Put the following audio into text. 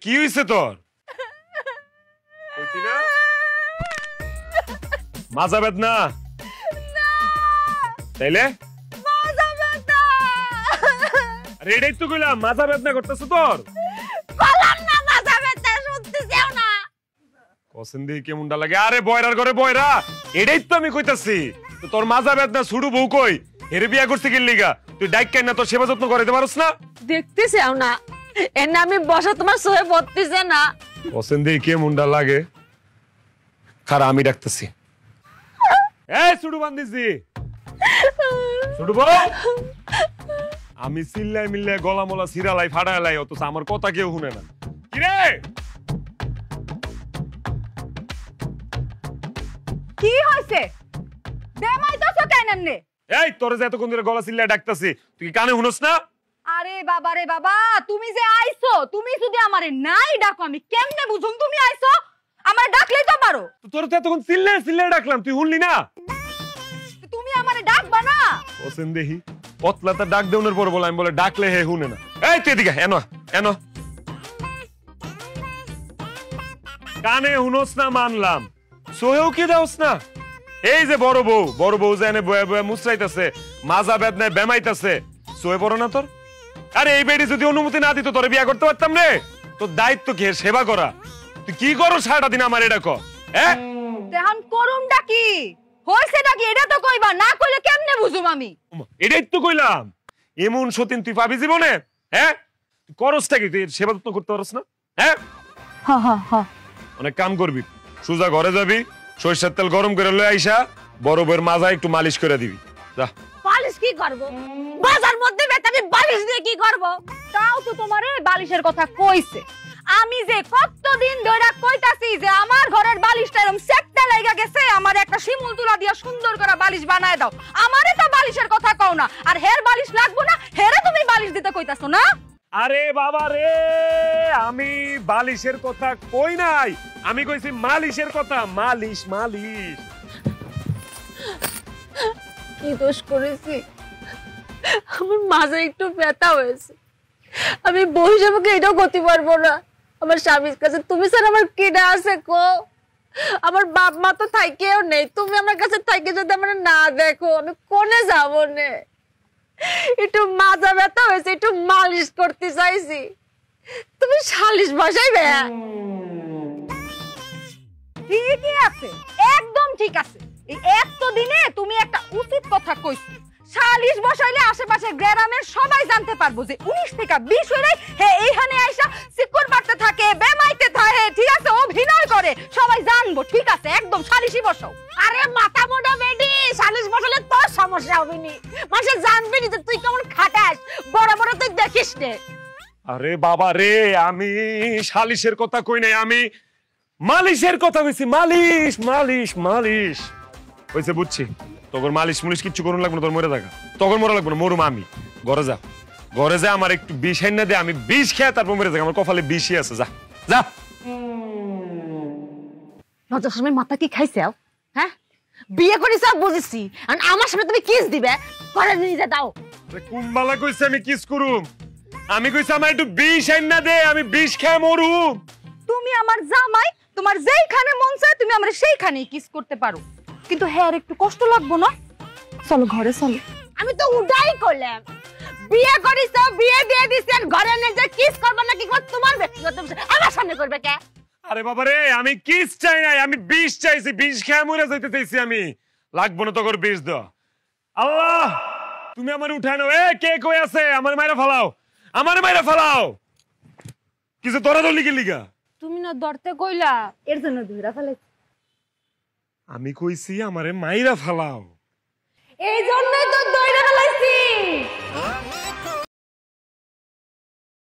কি হইছে তোর? কইতি না মাজা বেদনা? না তাইলে মাজা ব্যথা। আরে এটাই তো কইলাম, মাজা বেদনা করতেছ তোর? বললাম না মাজা ব্যথা, শুনতেছেও না। পছন্দ কেমনটা লাগে? আরে বয়রার ঘরে বয়রা, এটাই তো আমি কইতাছি। তো তোর মাজা বেদনা ছুড়ু বউ কই? এরে বিয়া করতে কি লিগা? তুই ডাইক কেন না তোর সেবা যত্ন করতে পারছ না? দেখতেছেও না এনে আমি বসা তোমার সহে পড়তেছে না। পছন্দ কেমনটা লাগে? খারা আমি ডাকতেছি। এই ছুড়ু বান্দিছি, ছুড়ু বউ। আমি চিল্লাই মিল্লাই গলা মলা সিরালাই ফাড়ালাই, অথচ আমার কথা কেউ শুনে না। কিরে কি হইছে? দেমাই তো কেন এমনে? এই তোর যে এতক্ষণ ধরে গলা চিল্লাই ডাকতেছি, তুই কি কানে শুনস না? আরে বাবা রে বাবা, তুমি যে আইছো, তুমি যদি আমারে নাই ডাকো আমি কেমনে বুঝুম তুমি আইছো? আমারে ডাকলেই তো পারো। তোর তো এতক্ষণ চিল্লাই চিল্লাই ডাকলাম, তুই শুনলি না? তুমি আমারে ডাকবা না? পছন্দ দেখি পতলাটা ডাক দেওয়ার পর বলে আমি বলে ডাকলে হে শুনে না। এই তুই এদিকে এনো এনো। কানে শুনস না মানলাম, সোহেও কি দেওস না? এই যে বড় বউ যে এনে বয়ে বয়ে মুসরাইতেছে, মাজা বেদনায় বেমাইতেছে, সোয়ে পড়ো না তোর? আরে এই বেডি যদি অনুমতি না দিত তোরে বিয়া করতে পারতাম রে? তোর দায়িত্ব কি সেবা করা? তুই কি করো সারাটা দিন আমার এটা কর? হ্যাঁ দেহান করুমটা কি হইছে নাকি এটা তো কইবা, না কইলে কেমনে বুঝুম আমি? এটাই তো কইলাম, এমন সতীন তুই পাবি জীবনে? হ্যাঁ করসটা কি? তুই সেবা যত্ন করতে পারস না? হ্যাঁ হ্যাঁ হ্যাঁ হ্যাঁ, অনেক কাম করবি, সোজা ঘরে যাবি, সরিষার তেল গরম করে লয়ে আইসা বড় বউয়ের মাজা একটু মালিশ করে দিবি। যা। বালিশ কি করব? বাজার মধ্যে বেতাবি বালিশ দিয়ে কি করব? তাও তো তোমারে বালিশের কথা কইছে। আমি যে কতদিন ধরে কইতাছি যে আমার ঘরের বালিশটা এরকম সেটটা লাগা গেছে, আমার একটা শিমুল তুলা দিয়া সুন্দর করে বালিশ বানায় দাও। আমারে তো বালিশের কথা কও না, আর হের বালিশ লাগবো না, হেরে তুমি বালিশ দিতে কইতাছো না? আরে বাবা রে, আমি বালিশের কথা কই নাই, আমি কইছি মালিশের কথা। মালিশ মালিশ। কি দোষ করেছি? আমার মাঝে একটু ব্যথা হয়েছে, আমি বউ হিসেবে এটাও করতে পারবো না। আমার স্বামীর কাছে তুমি স্যার আমার কেডা আছে কো? আমার বাপ মা তো থাইকেও নেই, তুমি আমার কাছে থাইকে যদি আমার না দেখো আমি কোনে যাবো নে? একটু মাজা ব্যথা হয়েছে, একটু মালিশ করতে চাইছি, তুমি সালিশ বসাইবে? ঠিকই আছে, একদম ঠিক আছে। এই এত দিনে তুমি একটা উচিত কথা কইছো। সালিশ বসাইলে আশেপাশে গ্রামের সবাই জানতে পারবো যে 19 থেকে 20 হইলে হে এইখানে আইসা সিকুর পাড়তে থাকে, বেমাইতে থাকে, ঠিক আছে, অভিনয় করে, সবাই জানবো। ঠিক আছে, একদম সালিশই বসাও। আরে মাথা মোটা বেডি, সালিশ বসালে তোর সমস্যা হবে নি, মানুষ জানবে নি যে তুই কেমন খাটাস, বড় বড় তুই দেখিস নে। আরে বাবা রে, আমি সালিশের কথা কই নাই, আমি মালিশের কথা কইছি। মালিশ মালিশ মালিশ কইছে, বুঝছি। তোর মালিশ মুলিশ কিচ্ছু করুন লাগবে না, তোর মরে থাকা তখন মরা লাগবে না, মরুম আমি। ঘরে যা, ঘরে যা, আমার একটু বিষ এনে দে, আমি বিষ খেয়ে তারপর মরে থাকা, আমার কপালে বিষই আছে। যা যা। লজ্জার সময় মাথা কি খাইছে? হ্যাঁ, বিয়ে করিস বুঝেছি, আর আমার সামনে তুমি কিস দিবে? ঘরে নিয়ে দাও। কুম্বালা কইছে আমি কিস করুম? আমি কইছি আমার একটু বিষ এনে দে, আমি বিষ খেয়ে মরুম। তুমি আমার জামাই, তোমার যেইখানে মন চায় তুমি আমার সেইখানেই কিস করতে পারো, কিন্তু হ্যাঁ একটু কষ্ট লাগবো না? চলো ঘরে চলো। আমি তো উডাই করলাম, বিয়ে করিস, বিয়ে দিয়ে দিছেন, ঘরে নিয়ে যে কিস করবে না কি করবে তোমার ব্যক্তিগত বিষয়, আমার সামনে করবে কে? আরে বাবা রে, আমি কিস চাই নাই, আমি বিষ চাইছি, বিষ খেয়ে মরে যাইতে চাইছি আমি। লাগবো না তোর বিষ দাও। আল্লাহ তুমি আমার উঠায় নাও। এ কে কই আছে? আমার মাইরা ফালাও, আমার মাইরা ফালাও। কিছু তোরা তো লিখে লিখা। তুমি না ধরতে কইলা, এর জন্য ধইরা ফেলেছি। আমি কইছি আমারে মাইরা ফালাও, এই জন্যই তো ধইরা ফেলাইছি।